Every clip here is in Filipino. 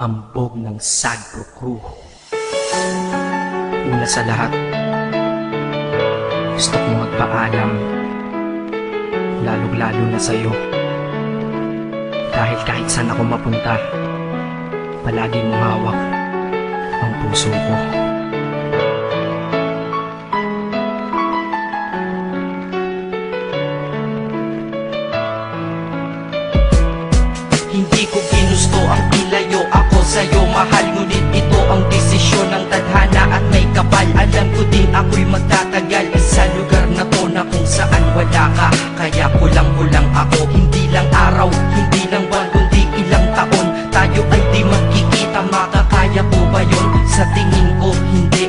hambog ng Sagpro Crew. Una sa lahat, gusto kong magpaalam, lalong-lalo na sa'yo. Dahil kahit saan ako mapunta, palagi mong hawak ang puso ko. Hindi ko ginusto ang ilayo ako sa'yo, mahal. Ngunit ito ang desisyon ng tadhana at may kapal. Alam ko din ako'y magtatagal sa lugar na to na kung saan wala ka. Kaya kulang-kulang ako, hindi lang araw, hindi lang buwan, kundi ilang taon. Tayo ay di magkikita, makakaya po ba yun? Sa tingin ko hindi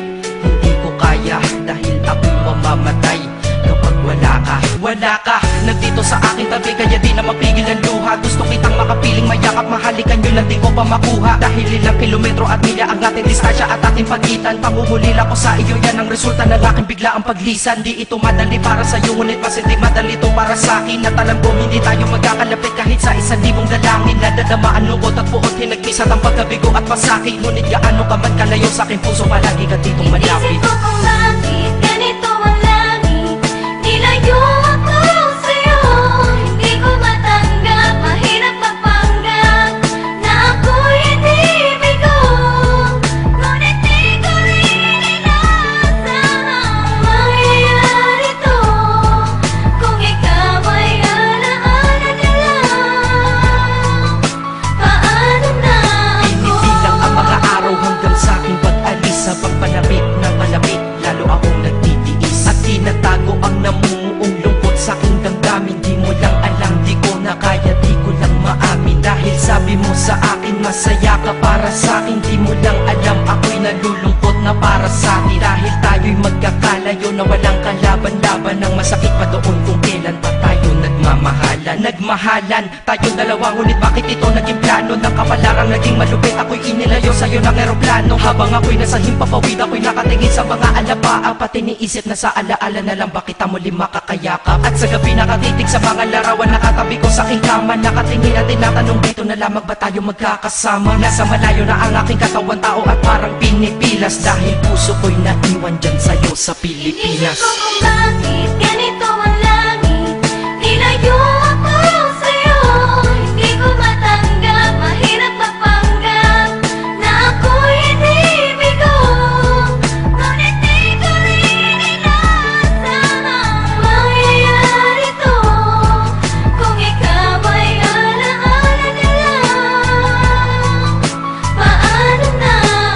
ko kaya. Dahil ako'y mamamatay kapag wala ka. Wala ka, nandito sa aking tabi, kaya di na mapigil ang luha. Gusto kitang makapiling, mayakap, mahalikan yun lang di ko pa makuha. Dahil ilang kilometro at milya ang ating distansya at ating pagitan. Pangungulila ko sa iyo, yan ang resulta ng aking biglaang paglisan. Di ito madali para sa'yo, ngunit mas hindi madali ito para sa'kin. At alam ko hindi tayo magkakalapit kahit sa 1,000 dalangin. Nadadamaan lungkot at puot, hinagpisat ang pagkabigo at pasakit. Ngunit gaano ka man kalayo sa aking puso, palagi ka ditong malapit. Isip ko kung bakit ganito ang langit, nilayo ako sa'yo. Hindi ko matanggap, mahirap magpanggap na ako'y hindi bigo. Ngunit di ko rin inaasahang mangyayari to. Kung ikaw ay alaala na lang, paano na ako? Pinipilang ang mga araw hanggang sa aking pag-alis. Sa pagpalapit ng malapit, lalo akong nagtitiis. At tinatago ang namumuong lungkot sa aking damdamin. Di mo lang alam, di ko na kaya, di ko lang maamin. Dahil sabi mo sa akin, masaya ka para sa akin. Di mo lang alam, ako'y nalulungkot na para sa atin. Dahil tayo'y magkakalayo na walang kalaban-laban. Ang masakit pa doon kung kailan pa tayo nagmamahalan. Nagmahalan tayo dalawa, ngunit bakit ito naging plano? Ng kapalarang naging malupit, ako'y inilayo sa'yo ng eroplano. Habang ako'y nasa himpapawid, ako'y nakatingin sa mga alapaa. Pati niisip na sa alaala na lang, bakit muli makakayakap? At sa gabi nakatitig sa mga larawan, nakatabi ko sa aking kama. Nakatingin at tinatanong, dito na lamang ba tayo magkakasama? Nasa malayo na ang aking katawan, tao at parang pinipilas. Dahil puso ko'y naiwan dyan sa'yo sa Pilipinas. Inisip ko kung bakit ganito ang langit, nilayo ako sa'yo. Hindi ko matanggap, mahirap magpanggap na ako'y hindi bigo. Ngunit di ko rin inaasahang mangyayari to. Kung ikaw ay alaala na lang, paano na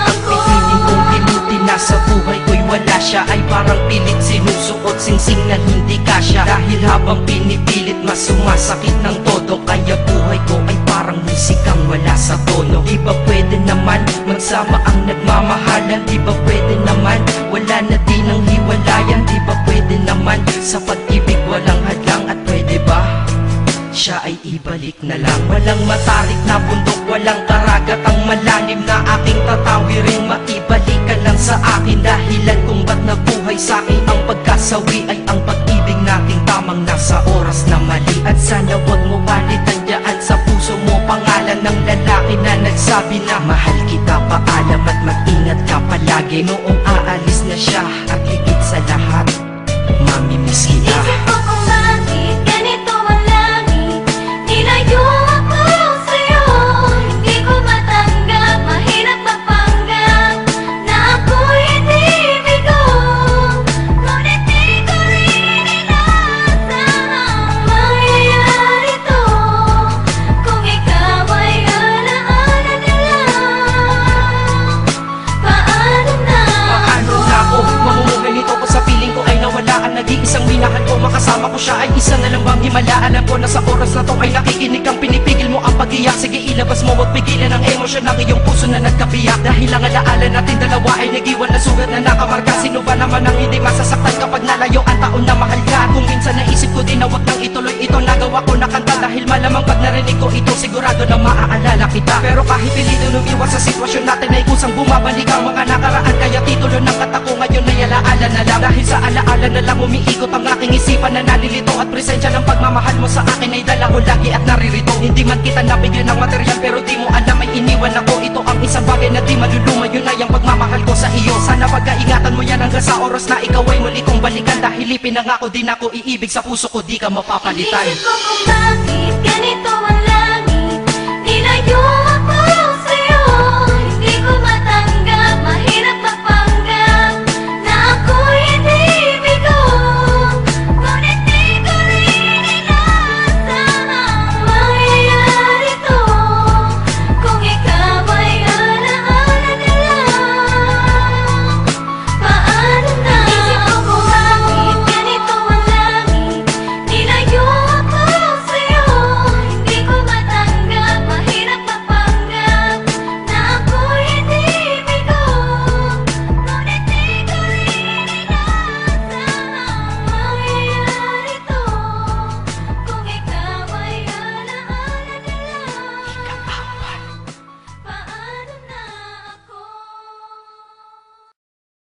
ako? Pipiling kong pinutin na sa buhay ko'y wala siya. Ay parang pilit sinusuot, singsing na hindi kasya. Dahil habang pinipilit, mas sumasakit ng todo. Kaya buhay ko ay parang musikang wala sa tono. Di ba pwede naman magsama ang nagmamahalan? Di ba pwede naman wala na din ang hiwalayan? Di ba pwede naman sa pag-ibig walang hadlang? At pwede ba siya ay ibalik na lang? Walang matarik na bundok, walang karagat ang malalim na aking tatawirin. Maibalik ka lang sa akin, dahilan kung ba't nabuhay sa akin ang pagkasawi ay ang pag-ibig nating tamang nasa oras na mali. At sana wag mo palitan dyan sa puso mo pangalan ng lalaki na nagsabi na mahal kita, paalam at mag-ingat ka palagi. Noong aalis na siya at higit sa lahat, mamimiss kita. Isip ko kung bakit ganito ang langit, nilayo ako sa'yo. Hindi ko matanggap, mahirap magpanggap na ako'y hindi bigo. Ngunit di ko rin inaasahang mangyayari to. Kung ikaw ay alaala na lang, paano na Paano na ako mamumuhay nito ko sa piling ko ay nawala ang nag-iisang minahal ko? Makasama ko siya ay isa na lang bang himala? Alam ko na sa oras na to ay nakikinig kang pinipigil mo ang pag-iyak. Sige ilabas mo, wag pigilan ang emosyon ng iyong puso na nagkabiyak. Dahil ang alaala natin dalawa ay nag-iwan na sugat na nakamarka. Sino ba naman ang hindi masasaktan kapag nalayo ang taon na mahal ka? Kung minsan naisip ko din na wag nang ituloy ito, nagawa ko na kanta. Dahil malamang pag narinig ko ito, sigurado na maaalala kita. Pero kahit pilito lumiwas sa sitwasyon natin ay kusang bumabalik ang mga nakaraan. Kaya titulo ng kanta ko ngayon ay alaala na lang. Dahil sa alaala na lang umiikot ang aking isipan na nalilito. At presensya ng pagmamahal mo sa akin ay dala ko lagi at naririto. Hindi man kita nabigyan ng material, pero di mo alam ay iniwan ako. Ito ang Ang isang bagay na di maluluma, yun ay ang pagmamahal ko sa iyo. Sana pagkaingatan mo yan hanggang sa oras na ikaw ay muli kong balikan. Dahil ipinangako din ako iibig sa puso ko, di ka mapapalitan. Isip ko kung bakit ganito